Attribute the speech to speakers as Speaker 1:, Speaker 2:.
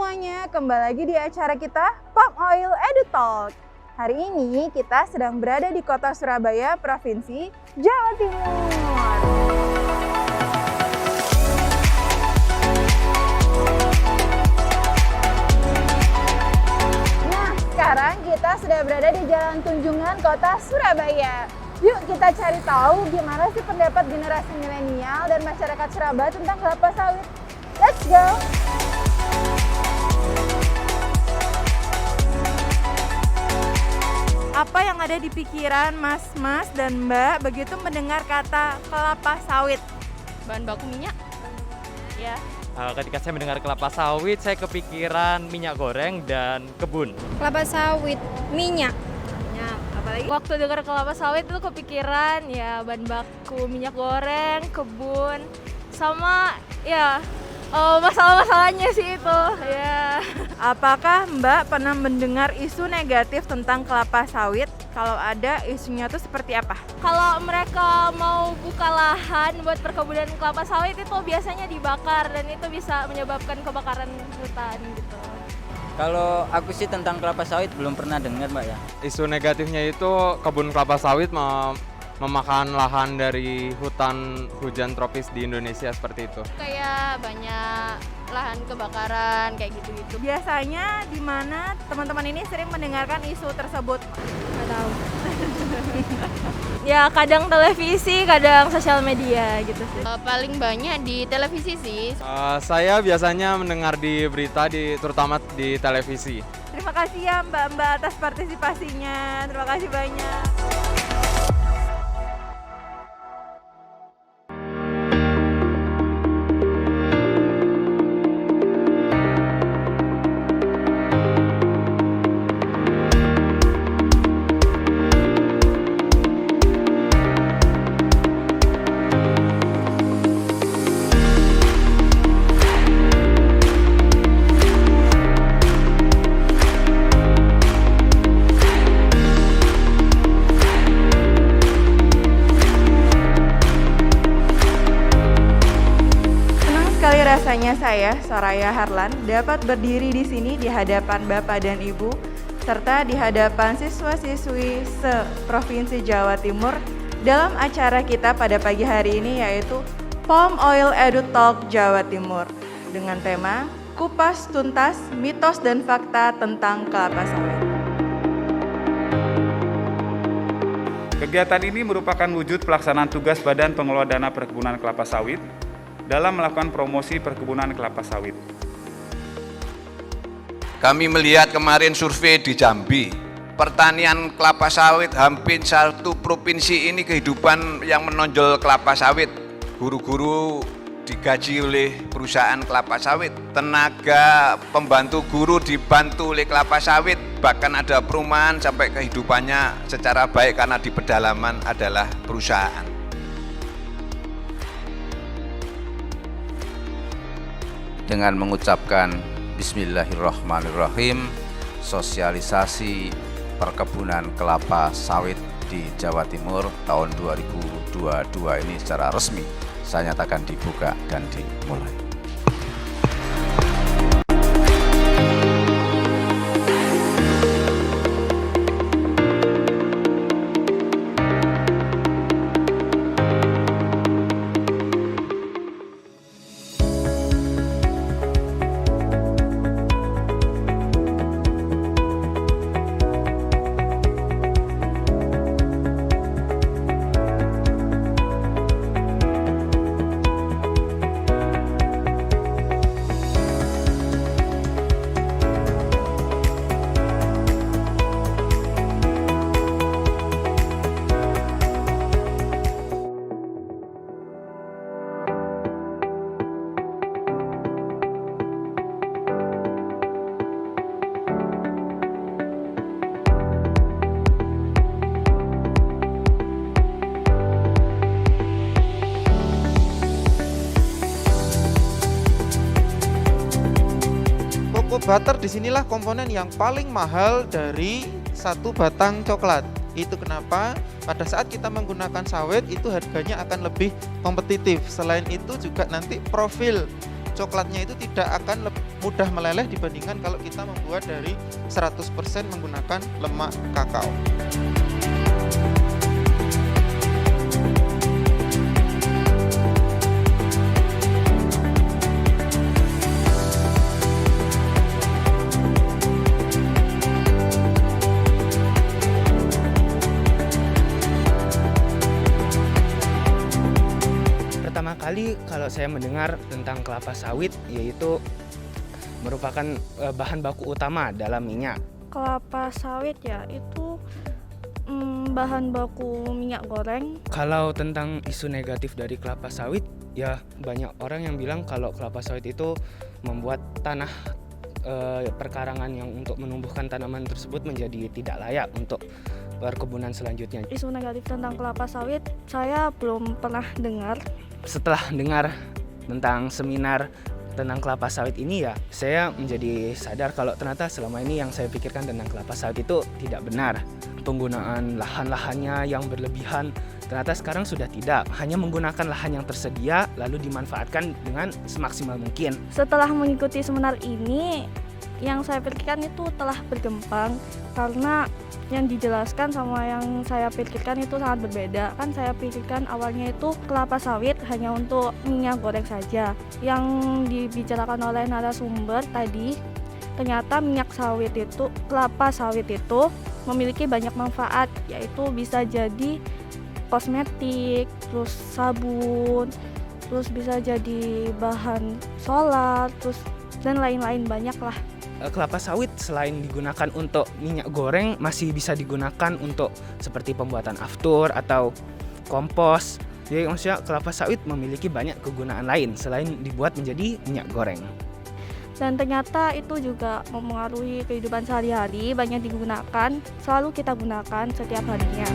Speaker 1: semuanya, kembali lagi di acara kita Palm Oil Edu Talk. Hari ini kita sedang berada di kota Surabaya, Provinsi Jawa Timur. Nah, sekarang kita sudah berada di Jalan Tunjungan, kota Surabaya. Yuk kita cari tahu gimana sih pendapat generasi milenial dan masyarakat Surabaya tentang kelapa sawit. Let's go! Apa yang ada di pikiran mas-mas dan mbak begitu mendengar kata kelapa sawit?
Speaker 2: Bahan baku minyak. Ya.
Speaker 3: Ketika saya mendengar kelapa sawit, saya kepikiran minyak goreng dan kebun.
Speaker 2: Kelapa sawit, minyak.
Speaker 1: Apalagi?
Speaker 2: Waktu dengar kelapa sawit itu kepikiran ya bahan baku minyak goreng, kebun, sama ya masalah-masalahnya sih itu. Ya.
Speaker 1: Apakah mbak pernah mendengar isu negatif tentang kelapa sawit? Kalau ada, isunya tuh seperti apa?
Speaker 2: Kalau mereka mau buka lahan buat perkebunan kelapa sawit itu biasanya dibakar dan itu bisa menyebabkan kebakaran hutan gitu.
Speaker 4: Kalau aku sih tentang kelapa sawit belum pernah dengar mbak ya.
Speaker 3: Isu negatifnya itu kebun kelapa sawit memakan lahan dari hutan hujan tropis di Indonesia seperti itu.
Speaker 2: Kayak banyak lahan kebakaran kayak gitu-gitu.
Speaker 1: Biasanya di mana teman-teman ini sering mendengarkan isu tersebut?
Speaker 2: Nggak tahu. Ya kadang televisi, kadang sosial media gitu sih. Paling banyak di televisi sih.
Speaker 3: Saya biasanya mendengar di berita, terutama di televisi.
Speaker 1: Terima kasih ya mbak-mbak atas partisipasinya. Terima kasih banyak. Rasanya saya, Soraya Harlan, dapat berdiri di sini di hadapan Bapak dan Ibu, serta di hadapan siswa-siswi se-Provinsi Jawa Timur dalam acara kita pada pagi hari ini yaitu Palm Oil Edu Talk Jawa Timur dengan tema Kupas Tuntas Mitos dan Fakta tentang Kelapa Sawit.
Speaker 5: Kegiatan ini merupakan wujud pelaksanaan tugas Badan Pengelola Dana Perkebunan Kelapa Sawit dalam melakukan promosi perkebunan kelapa sawit.
Speaker 6: Kami melihat kemarin survei di Jambi, pertanian kelapa sawit hampir satu provinsi ini kehidupan yang menonjol kelapa sawit. Guru-guru digaji oleh perusahaan kelapa sawit, tenaga pembantu guru dibantu oleh kelapa sawit, bahkan ada perumahan sampai kehidupannya secara baik karena di pedalaman adalah perusahaan. Dengan mengucapkan Bismillahirrahmanirrahim, sosialisasi perkebunan kelapa sawit di Jawa Timur tahun 2022 ini secara resmi saya nyatakan dibuka dan dimulai.
Speaker 7: Butter disinilah komponen yang paling mahal dari satu batang coklat. Itu kenapa pada saat kita menggunakan sawit itu harganya akan lebih kompetitif. Selain itu juga nanti profil coklatnya itu tidak akan mudah meleleh dibandingkan kalau kita membuat dari 100% menggunakan lemak kakao.
Speaker 8: Pertama kali kalau saya mendengar tentang kelapa sawit, yaitu merupakan bahan baku utama dalam minyak.
Speaker 2: Kelapa sawit ya itu bahan baku minyak goreng.
Speaker 8: Kalau tentang isu negatif dari kelapa sawit, ya banyak orang yang bilang kalau kelapa sawit itu membuat tanah perkarangan yang untuk menumbuhkan tanaman tersebut menjadi tidak layak untuk perkebunan selanjutnya.
Speaker 2: Isu negatif tentang kelapa sawit saya belum pernah dengar.
Speaker 8: Setelah dengar tentang seminar tentang kelapa sawit ini, ya saya menjadi sadar kalau ternyata selama ini yang saya pikirkan tentang kelapa sawit itu tidak benar. Penggunaan lahan-lahannya yang berlebihan ternyata sekarang sudah tidak, hanya menggunakan lahan yang tersedia lalu dimanfaatkan dengan semaksimal mungkin.
Speaker 2: Setelah mengikuti seminar ini, yang saya pikirkan itu telah berkembang karena yang dijelaskan sama yang saya pikirkan itu sangat berbeda. Kan saya pikirkan awalnya itu kelapa sawit hanya untuk minyak goreng saja. Yang dibicarakan oleh narasumber tadi, ternyata kelapa sawit itu memiliki banyak manfaat, yaitu bisa jadi kosmetik, terus sabun, terus bisa jadi bahan solar, terus dan lain-lain banyak lah.
Speaker 8: Kelapa sawit selain digunakan untuk minyak goreng masih bisa digunakan untuk seperti pembuatan aftur atau kompos. Jadi maksudnya kelapa sawit memiliki banyak kegunaan lain selain dibuat menjadi minyak goreng.
Speaker 2: Dan ternyata itu juga mempengaruhi kehidupan sehari-hari, banyak digunakan, selalu kita gunakan setiap harinya.